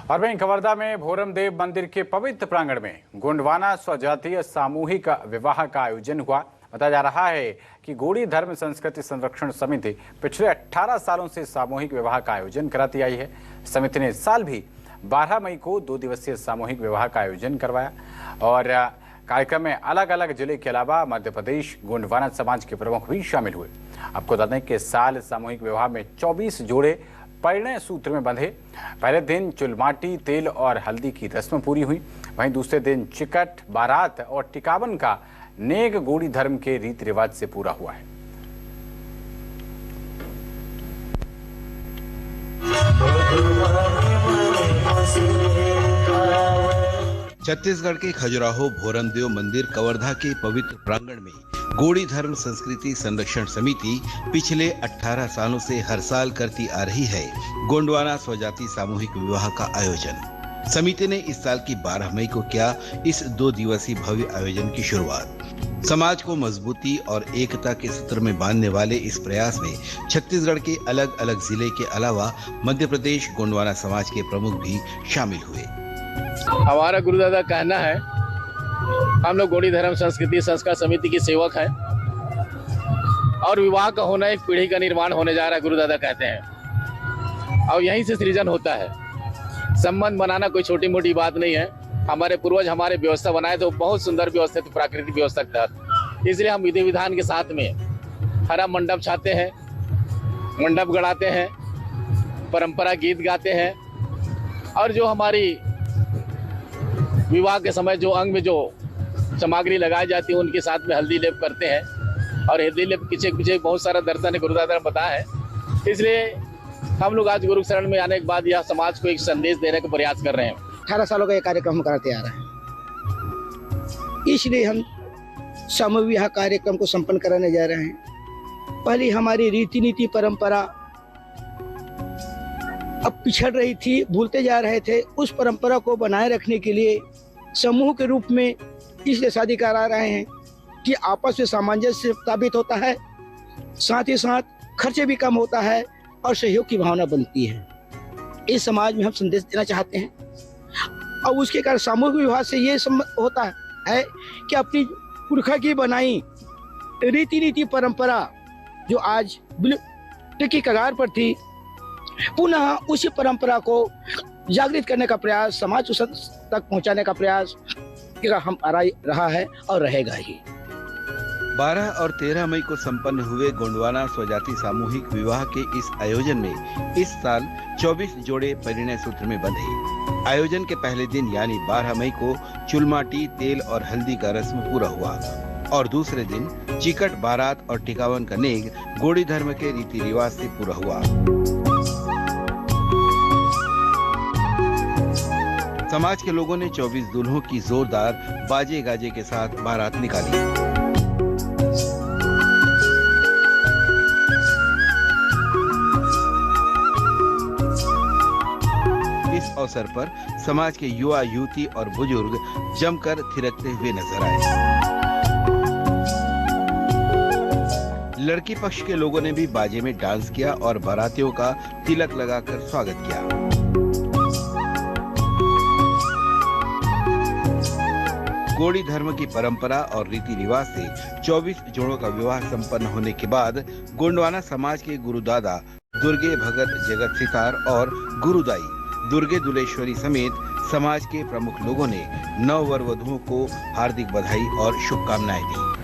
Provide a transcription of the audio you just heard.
और वहीं कवर्धा में भोरम देव मंदिर के पवित्र प्रांगण में गोंडवाना स्वजातीय सामूहिक विवाह का आयोजन हुआ। बताया जा रहा है कि गोंडी धर्म संस्कृति संरक्षण समिति पिछले 18 सालों से सामूहिक विवाह का आयोजन कराती आई है। समिति ने इस साल भी 12 मई को 2 दिवसीय सामूहिक विवाह का आयोजन करवाया और कार्यक्रम में अलग अलग जिले के अलावा मध्य प्रदेश गोंडवाना समाज के प्रमुख भी शामिल हुए। आपको बता दें कि इस साल सामूहिक विवाह में 24 जोड़े परिणय सूत्र में बंधे। पहले दिन चुलमाटी, तेल और हल्दी की रस्म पूरी हुई। वहीं दूसरे दिन चिकट, बारात और टिकावन का नेग गोंडी धर्म के रीति रिवाज से पूरा हुआ है। छत्तीसगढ़ के खजुराहो भोरम देव मंदिर कवर्धा के पवित्र प्रांगण में गोंडी धर्म संस्कृति संरक्षण समिति पिछले 18 सालों से हर साल करती आ रही है गोंडवाना स्वजाति सामूहिक विवाह का आयोजन। समिति ने इस साल की 12 मई को किया इस 2 दिवसीय भव्य आयोजन की शुरुआत। समाज को मजबूती और एकता के सूत्र में बांधने वाले इस प्रयास में छत्तीसगढ़ के अलग अलग जिले के अलावा मध्य प्रदेश गोंडवाना समाज के प्रमुख भी शामिल हुए। हमारा गुरुदादा कहना है, हम लोग गोंडी धर्म संस्कृति संस्कार समिति के सेवक हैं और विवाह का होना एक पीढ़ी का निर्माण होने जा रहा है, गुरुदादा कहते हैं, और यहीं से सृजन होता है। संबंध बनाना कोई छोटी मोटी बात नहीं है। हमारे पूर्वज हमारे व्यवस्था बनाए तो बहुत सुंदर व्यवस्था थी, प्राकृतिक व्यवस्था के तहत। इसलिए हम विधि विधान के साथ में हरा मंडप छाते हैं, मंडप गड़ाते हैं, परंपरा गीत गाते हैं और जो हमारी विवाह के समय जो अंग में जो सामग्री लगाई जाती है उनके साथ में हल्दी लेप करते हैं और हल्दी लेप पीछे पीछे बहुत सारा दर्शन है, गुरुदादा ने बताया है। इसलिए हम लोग आज गुरु शरण में आने के बाद यह समाज को एक संदेश देने का प्रयास कर रहे हैं। 18 सालों का ये कार्यक्रम हम कराते आ रहे हैं, इसलिए हम सामूहिक विवाह कार्यक्रम को संपन्न कराने जा रहे हैं। पहले हमारी रीति नीति परंपरा अब पिछड़ रही थी, भूलते जा रहे थे। उस परंपरा को बनाए रखने के लिए समूह के रूप में इसलिए शादी करा रहे हैं कि आपस में सामंजस्य स्थापित होता है, साथ ही साथ खर्चे भी कम होता है और सहयोग की भावना बनती है। इस समाज में हम संदेश देना चाहते हैं और उसके कारण सामूहिक विवाह से ये होता है कि अपनी पुरखा की बनाई रीति नीति परंपरा जो आज विलुप्त की कगार पर थी, पुनः उसी परंपरा को जागृत करने का प्रयास, समाज तक पहुंचाने का प्रयास हम रहा है और रहेगा ही। 12 और 13 मई को संपन्न हुए गोंडवाना स्वजाति सामूहिक विवाह के इस आयोजन में इस साल 24 जोड़े परिणय सूत्र में बंधे। आयोजन के पहले दिन यानी 12 मई को चुलमाटी, तेल और हल्दी का रस्म पूरा हुआ और दूसरे दिन चिकट, बारात और टिकावन का नेग गोंडी धर्म के रीति रिवाज से पूरा हुआ। समाज के लोगों ने 24 दुल्हों की जोरदार बाजे गाजे के साथ बारात निकाली। इस अवसर पर समाज के युवा, युवती और बुजुर्ग जमकर थिरकते हुए नजर आए। लड़की पक्ष के लोगों ने भी बाजे में डांस किया और बारातियों का तिलक लगाकर स्वागत किया। गोंडी धर्म की परंपरा और रीति रिवाज से 24 जोड़ों का विवाह संपन्न होने के बाद गोंडवाना समाज के गुरुदादा दुर्गे भगत जगत सितार और गुरुदाई दुर्गे दुलेश्वरी समेत समाज के प्रमुख लोगों ने नव वर वधुओं को हार्दिक बधाई और शुभकामनाएं दी।